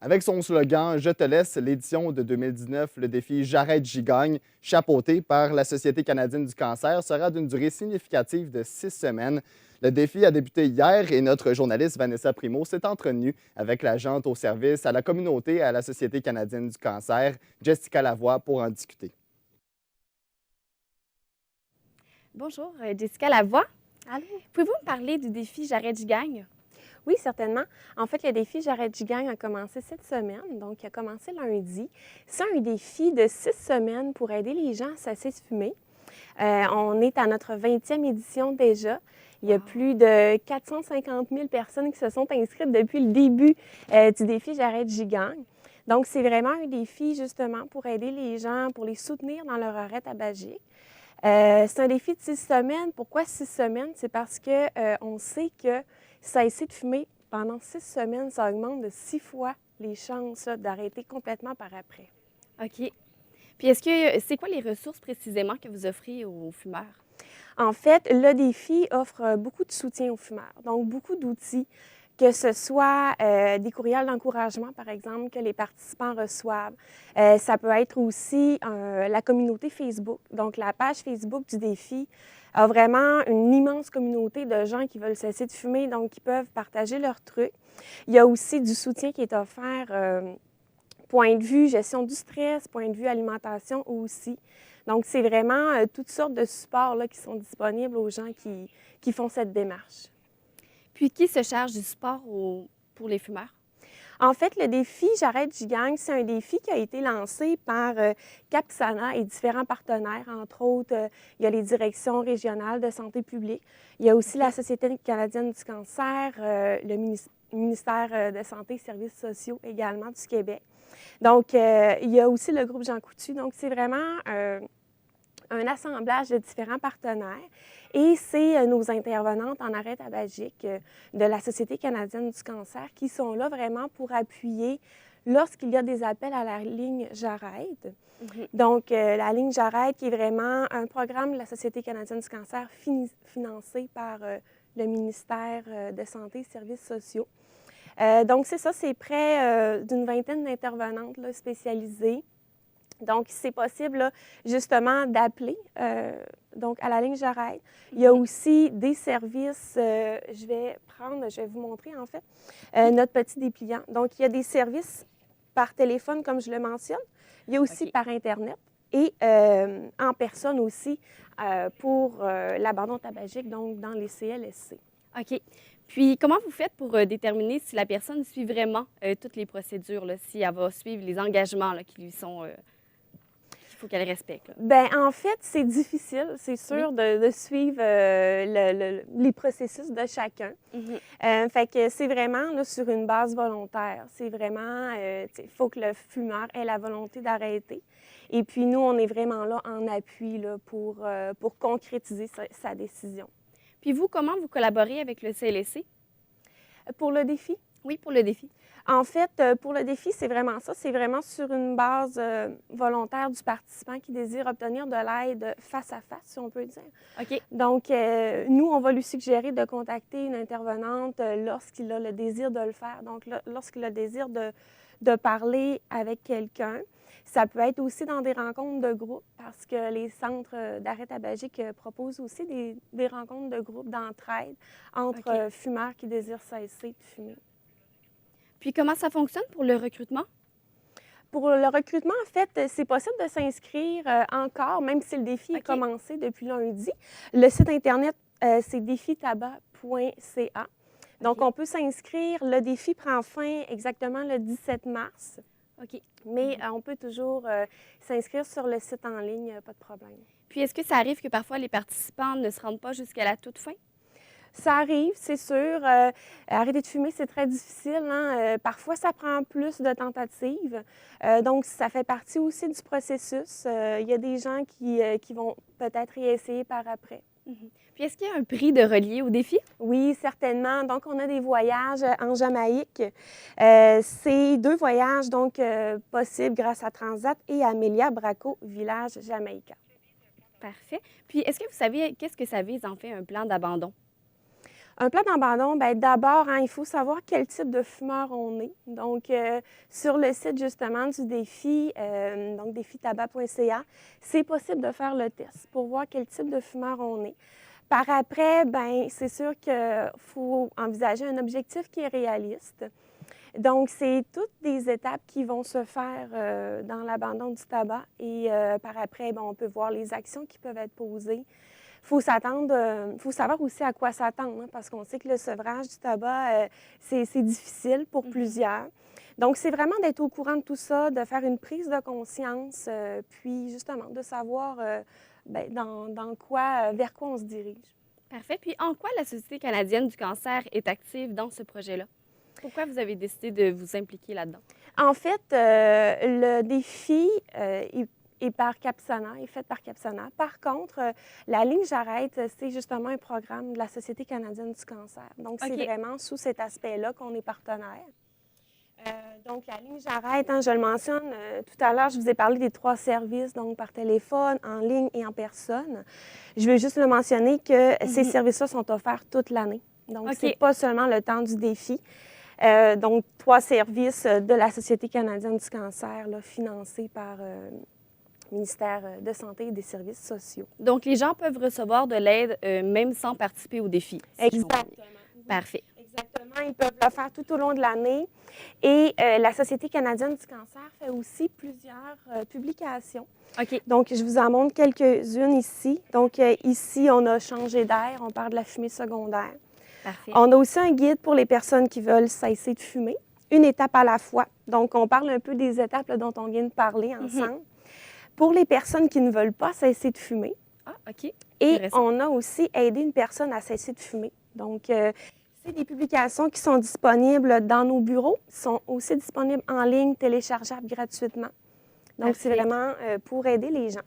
Avec son slogan Je te laisse, l'édition de 2019, le défi J'arrête, j'y gagne, chapeauté par la Société canadienne du cancer, sera d'une durée significative de 6 semaines. Le défi a débuté hier et notre journaliste Vanessa Primo s'est entretenue avec l'agente au service à la communauté et à la Société canadienne du cancer, Jessica Lavoie, pour en discuter. Bonjour, Jessica Lavoie. Allô? Pouvez-vous me parler du défi J'arrête, j'y gagne? Oui, certainement. En fait, le défi J'arrête, j'y gagne a commencé cette semaine, donc il a commencé lundi. C'est un défi de 6 semaines pour aider les gens à cesser de fumer. On est à notre 20e édition déjà. Il y a plus de 450 000 personnes qui se sont inscrites depuis le début du défi J'arrête, j'y gagne. Donc, c'est vraiment un défi justement pour aider les gens, pour les soutenir dans leur arrêt tabagique. C'est un défi de 6 semaines. Pourquoi 6 semaines? C'est parce qu'on sait que cesser de fumer pendant 6 semaines, ça augmente de 6 fois les chances d'arrêter complètement par après. OK. Puis c'est quoi les ressources précisément que vous offrez aux fumeurs? En fait, le défi offre beaucoup de soutien aux fumeurs, donc beaucoup d'outils, que ce soit des courriels d'encouragement, par exemple, que les participants reçoivent. Ça peut être aussi la communauté Facebook. Donc, la page Facebook du défi a vraiment une immense communauté de gens qui veulent cesser de fumer, donc qui peuvent partager leurs trucs. Il y a aussi du soutien qui est offert, point de vue gestion du stress, point de vue alimentation aussi. Donc, c'est vraiment toutes sortes de supports là, qui sont disponibles aux gens qui font cette démarche. Puis, qui se charge du support pour les fumeurs? En fait, le défi J'arrête, j'y gagne, c'est un défi qui a été lancé par Capsana et différents partenaires. Entre autres, il y a les directions régionales de santé publique. Il y a aussi la Société canadienne du cancer, le ministère de Santé et Services sociaux également du Québec. Donc, il y a aussi le groupe Jean Coutu. Donc, c'est vraiment un assemblage de différents partenaires. Et c'est nos intervenantes en arrêt tabagique de la Société canadienne du cancer qui sont là vraiment pour appuyer lorsqu'il y a des appels à la ligne J'arrête. Donc, la ligne J'arrête qui est vraiment un programme de la Société canadienne du cancer financé par le ministère de Santé et Services sociaux. Donc, c'est ça, c'est près d'une vingtaine d'intervenantes là, spécialisées. Donc, c'est possible, là, justement, d'appeler donc à la ligne J'arrête. Il y a aussi des services, je vais vous montrer, en fait, notre petit dépliant. Donc, il y a des services par téléphone, comme je le mentionne. Il y a aussi par Internet et en personne aussi pour l'abandon tabagique, donc dans les CLSC. OK. Puis, comment vous faites pour déterminer si la personne suit vraiment toutes les procédures, là, si elle va suivre les engagements là, qui lui sont... qu'il faut qu'elle respecte? Là? Bien, en fait, c'est difficile, c'est sûr, de suivre les processus de chacun. Fait que c'est vraiment là, sur une base volontaire. C'est vraiment, il faut que le fumeur ait la volonté d'arrêter. Et puis, nous, on est vraiment là en appui là, pour concrétiser sa décision. Puis vous, comment vous collaborez avec le CLSC? Pour le défi? Oui, pour le défi. En fait, pour le défi, c'est vraiment ça. C'est vraiment sur une base volontaire du participant qui désire obtenir de l'aide face à face, si on peut dire. OK. Donc, nous, on va lui suggérer de contacter une intervenante lorsqu'il a le désir de le faire. Donc, lorsqu'il a le désir de parler avec quelqu'un. Ça peut être aussi dans des rencontres de groupe parce que les centres d'arrêt tabagique proposent aussi des rencontres de groupe d'entraide entre fumeurs qui désirent cesser de fumer. Puis comment ça fonctionne pour le recrutement? Pour le recrutement, en fait, c'est possible de s'inscrire encore, même si le défi est commencé depuis lundi. Le site Internet, c'est défitabac.ca. Donc, on peut s'inscrire. Le défi prend fin exactement le 17 mars. OK. Mais on peut toujours s'inscrire sur le site en ligne, pas de problème. Puis, est-ce que ça arrive que parfois les participants ne se rendent pas jusqu'à la toute fin? Ça arrive, c'est sûr. Arrêter de fumer, c'est très difficile. Hein? Parfois, ça prend plus de tentatives. Donc, ça fait partie aussi du processus. Il y a des gens qui vont peut-être réessayer par après. Puis, est-ce qu'il y a un prix de relier au défi? Oui, certainement. Donc, on a des voyages en Jamaïque. C'est 2 voyages donc possibles grâce à Transat et Amelia Braco, village jamaïcain. Parfait. Puis, est-ce que vous savez qu'est-ce que ça vise en fait un plan d'abandon? Un plan d'abandon, bien, d'abord, il faut savoir quel type de fumeur on est. Donc, sur le site justement du défi, donc défitabac.ca, c'est possible de faire le test pour voir quel type de fumeur on est. Par après, bien, c'est sûr qu'il faut envisager un objectif qui est réaliste. Donc, c'est toutes des étapes qui vont se faire dans l'abandon du tabac et par après, bien, on peut voir les actions qui peuvent être posées. Il faut savoir aussi à quoi s'attendre, parce qu'on sait que le sevrage du tabac, c'est difficile pour plusieurs. Donc, c'est vraiment d'être au courant de tout ça, de faire une prise de conscience, puis justement de savoir bien, vers quoi on se dirige. Parfait. Puis en quoi la Société canadienne du cancer est active dans ce projet-là? Pourquoi vous avez décidé de vous impliquer là-dedans? En fait, le défi est fait par Capsana. Par contre, la ligne J'arrête, c'est justement un programme de la Société canadienne du cancer. Donc, c'est vraiment sous cet aspect-là qu'on est partenaire. Donc, la ligne J'arrête, je le mentionne, tout à l'heure, je vous ai parlé des 3 services, donc par téléphone, en ligne et en personne. Je veux juste le mentionner que ces services-là sont offerts toute l'année. Donc, ce n'est pas seulement le temps du défi. Donc, 3 services de la Société canadienne du cancer, là, financés par le ministère de Santé et des Services sociaux. Donc, les gens peuvent recevoir de l'aide même sans participer au défi. Exactement. Parfait. Exactement. Ils peuvent le faire tout au long de l'année. Et la Société canadienne du cancer fait aussi plusieurs publications. Donc, je vous en montre quelques-unes ici. Donc, ici, on a changé d'air, on parle de la fumée secondaire. Parfait. On a aussi un guide pour les personnes qui veulent cesser de fumer, une étape à la fois. Donc, on parle un peu des étapes là, dont on vient de parler ensemble. Pour les personnes qui ne veulent pas cesser de fumer. Et on a aussi aidé une personne à cesser de fumer. Donc, c'est des publications qui sont disponibles dans nos bureaux, sont aussi disponibles en ligne, téléchargeables gratuitement. Donc, c'est vraiment pour aider les gens.